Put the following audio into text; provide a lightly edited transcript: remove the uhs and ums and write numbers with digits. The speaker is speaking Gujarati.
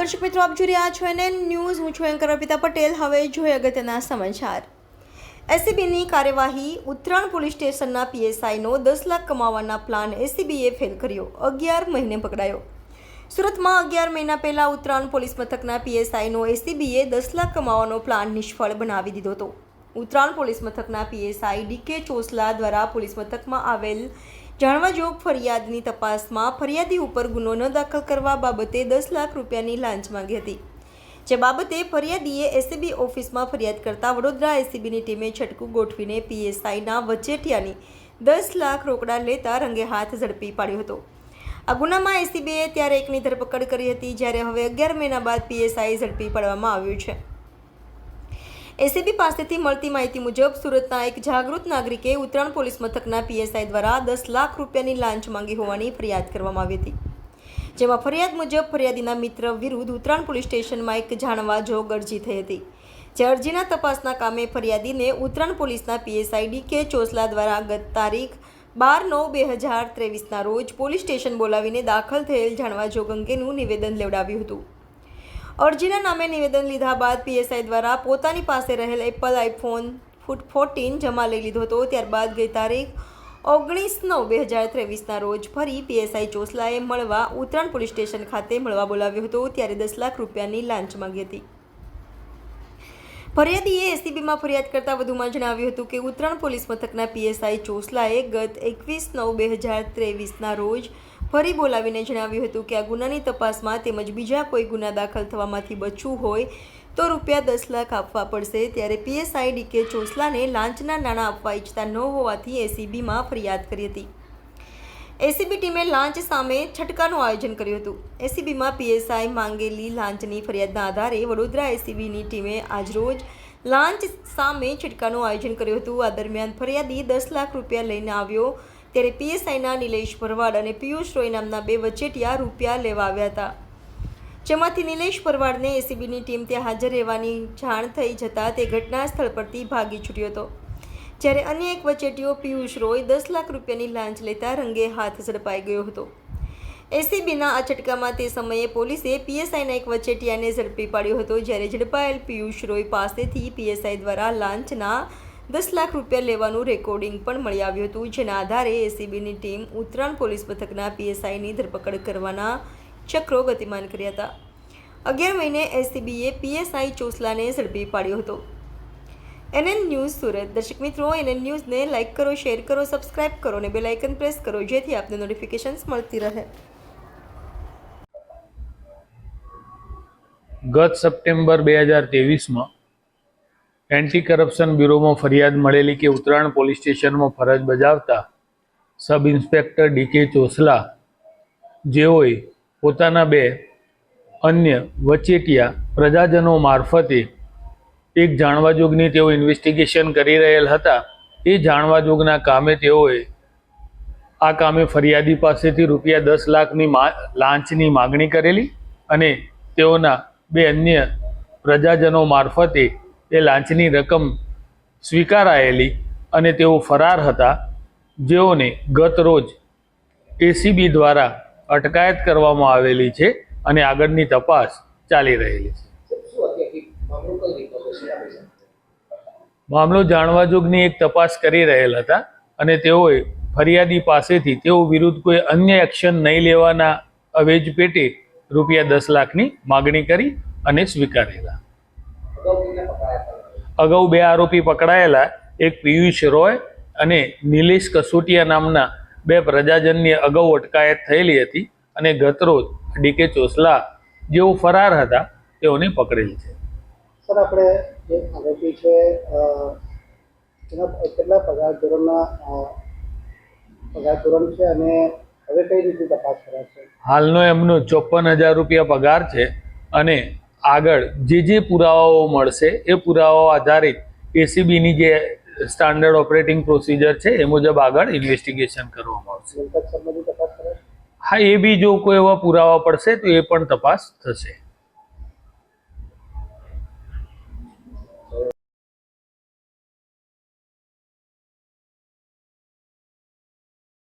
દર્શક મિત્રો, આપ જોઈ રહ્યા છો NN ન્યૂઝ. હું છું એન્કર અર્પિતા પટેલ. હવે જોઈએ અગત્યના સમાચાર. એસીબીની કાર્યવાહી. ઉત્તરાણ પોલીસ સ્ટેશનના પીએસઆઈનો 10 લાખ કમાવાના પ્લાન એસીબીએ ફેલ કર્યો. 11 મહિને પકડાયો. સુરતમાં 11 મહિના પહેલા ઉત્તરાણ પોલીસ મથકના પીએસઆઈનો એસીબીએ 10 લાખ કમાવાનો પ્લાન નિષ્ફળ બનાવી દીધો હતો. ઉત્તરાણ પોલીસ મથકના પીએસઆઈ ડીકે ચોસલા દ્વારા પોલીસ મથકમાં આવેલ જાણવાજોગ ફરિયાદની તપાસમાં ફરિયાદી ઉપર ગુનો ન દાખલ કરવા બાબતે 10 લાખ રૂપિયાની લાંચ માંગી હતી. જે બાબતે ફરિયાદીએ એસીબી ઓફિસમાં ફરિયાદ કરતા વડોદરા એસીબીની ટીમે છટકું ગોઠવીને પીએસઆઈના વચેટિયાની 10 લાખ રોકડા લેતા રંગે હાથ ઝડપી પાડ્યો હતો. આ ગુનામાં એસીબીએ ત્યારે એકની ધરપકડ કરી હતી, જ્યારે હવે 11 મહિના બાદ પીએસઆઈ ઝડપી પાડવામાં આવ્યું છે. એસીબી પાસેથી મળતી માહિતી મુજબ સુરતના એક જાગૃત નાગરિકે ઉત્તરાણ પોલીસ મથકના પીએસઆઈ દ્વારા 10 લાખ રૂપિયાની લાંચ માંગી હોવાની ફરિયાદ કરવામાં આવી હતી. જેમાં ફરિયાદ મુજબ ફરિયાદીના મિત્ર વિરુદ્ધ ઉત્તરાણ પોલીસ સ્ટેશનમાં એક જાણવાજોગ અરજી થઈ હતી. જે અરજીના તપાસના કામે ફરિયાદીને ઉત્તરાણ પોલીસના પીએસઆઈ ડીકે ચોસલા દ્વારા ગત તારીખ 12/9/2023ના રોજ પોલીસ સ્ટેશન બોલાવીને દાખલ થયેલ જાણવાજોગ અંગેનું નિવેદન લેવડાવ્યું હતું. અરજીના નામે નિવેદન લીધા બાદ પીએસઆઈ દ્વારા પોતાની પાસે રહેલ એપલ આઈફોન 14 જમા લઈ લીધો હતો. ત્યારબાદ ગઈ તારીખ 19/9/2023ના રોજ ફરી પીએસઆઈ ચોસલાએ મળવા ઉત્તરાણ પોલીસ સ્ટેશન ખાતે મળવા બોલાવ્યો હતો. ત્યારે 10 લાખ રૂપિયાની લાંચ માંગી હતી. ફરિયાદીએ એસીબીમાં ફરિયાદ કરતા વધુમાં જણાવ્યું હતું કે ઉત્તરાણ પોલીસ મથકના પીએસઆઈ ચોસલાએ ગત 21/9/2023ના રોજ ફરી બોલાવીને જણાવ્યું હતું કે આ ગુનાની તપાસમાં તેમજ બીજા કોઈ ગુના દાખલ થવામાંથી બચવું હોય તો રૂપિયા 10 લાખ આપવા પડશે. ત્યારે પીએસઆઈ ડીકે ચોસલાને લાંચના નાણાં આપવા ઈચ્છતા ન હોવાથી એસીબીમાં ફરિયાદ કરી હતી. એસીબી ટીમે લાંચ સામે છટકાનું આયોજન કર્યું હતું. એસીબીમાં પીએસઆઈ માંગેલી લાંચની ફરિયાદના આધારે વડોદરા એસીબીની ટીમે આજરોજ લાંચ સામે છટકાનું આયોજન કર્યું હતું. આ દરમિયાન ફરિયાદી 10 લાખ રૂપિયા લઈને આવ્યો, ત્યારે પીએસઆઈના નિલેશ ભરવાડ અને પિયુષ રોય નામના 2 વચેટિયા રૂપિયા લેવા આવ્યા હતા. જેમાંથી નિલેશ ભરવાડને એસીબીની ટીમ ત્યાં હાજર રહેવાની જાણ થઈ જતાં તે ઘટના સ્થળ પરથી ભાગી છૂટ્યો હતો. જ્યારે અન્ય એક વચેટિયો પિયુષ રોય 10 લાખ રૂપિયાની લાંચ લેતા રંગે હાથ ઝડપાઈ ગયો હતો. એસીબીના આ છટકામાં તે સમયે પોલીસે પીએસઆઈના એક વચેટિયાને ઝડપી પાડ્યો હતો. જ્યારે ઝડપાયેલ પિયુષ રોય પાસેથી પીએસઆઈ દ્વારા લાંચના 10 લાખ રૂપિયા લેવાનું રેકોર્ડિંગ પણ મળી આવ્યું હતું. જેના આધારે એસીબીની ટીમ ઉત્તરાણ પોલીસ મથકના પીએસઆઈની ધરપકડ કરવાના ચક્રો ગતિમાન કર્યા હતા. 11 મહિને એસીબીએ પીએસઆઈ ચોસલાને ઝડપી પાડ્યો હતો. NN news Surat. દર્શક મિત્રો, NN ન્યૂઝને લાઇક કરો, શેર કરો, સબસ્ક્રાઇબ કરો અને બેલ આઇકન પ્રેસ કરો, જેથી આપને નોટિફિકેશન્સ મળતી રહે. ગત સપ્ટેમ્બર 2023માં એન્ટી કરપ્શન બ્યુરોમાં ફરિયાદ મળેલી કે ઉત્તરાણ પોલીસ સ્ટેશનમાં ફરજ બજાવતા સબ ઇન્સ્પેક્ટર ડીકે ચોસલા જેઓએ પોતાના 2 અન્ય વચેટિયા પ્રજાજનો મારફતે એક જાણવાજોગની તેઓ ઇન્વેસ્ટિગેશન કરી રહેલ હતા. એ જાણવાજોગના કામે તેઓએ આ કામે ફરિયાદી પાસેથી રૂપિયા 10 લાખની લાંચની માગણી કરેલી અને તેઓના 2 અન્ય પ્રજાજનો મારફતે એ લાંચની રકમ સ્વીકારાયેલી અને તેઓ ફરાર હતા, જેઓને ગત રોજ એસીબી દ્વારા અટકાયત કરવામાં આવેલી છે અને આગળની તપાસ ચાલી રહેલી છે. મામલો જાણવાજોગની એક તપાસ કરી રહેલ હતા અને તેઓએ ફરિયાદી પાસેથી તેઓ વિરુદ્ધ કોઈ અન્ય એક્શન નહીં લેવાના અવેજ પેટે રૂપિયા 10 લાખની માગણી કરી અને સ્વીકારેલા. અગાઉ 2 આરોપી પકડાયેલા, એક પિયુષ રોય અને નિલેશ કસોટિયા નામના 2 પ્રજાજનની અગાઉ અટકાયત થયેલી હતી અને ગતરોજ ડીકે ચોસલા જેઓ ફરાર હતા તેઓને પકડેલ છે. સર, આપણે જે આરોપી છે એના કેટલા પગાર ધોરણ છે અને હવે કઈ રીતે તપાસ કરાશે? હાલનો એમનો 54,000 રૂપિયા પગાર છે અને આગળ જે પુરાવાઓ મળશે એ પુરાવાઓ આધારિત એસીબીની જે સ્ટાન્ડર્ડ ઓપરેટિંગ પ્રોસિજર છે એ મુજબ આગળ ઇન્વેસ્ટિગેશન કરવામાં આવશે. હા, એ બી જો કોઈ એવા પુરાવા પડશે તો એ પણ તપાસ થશે.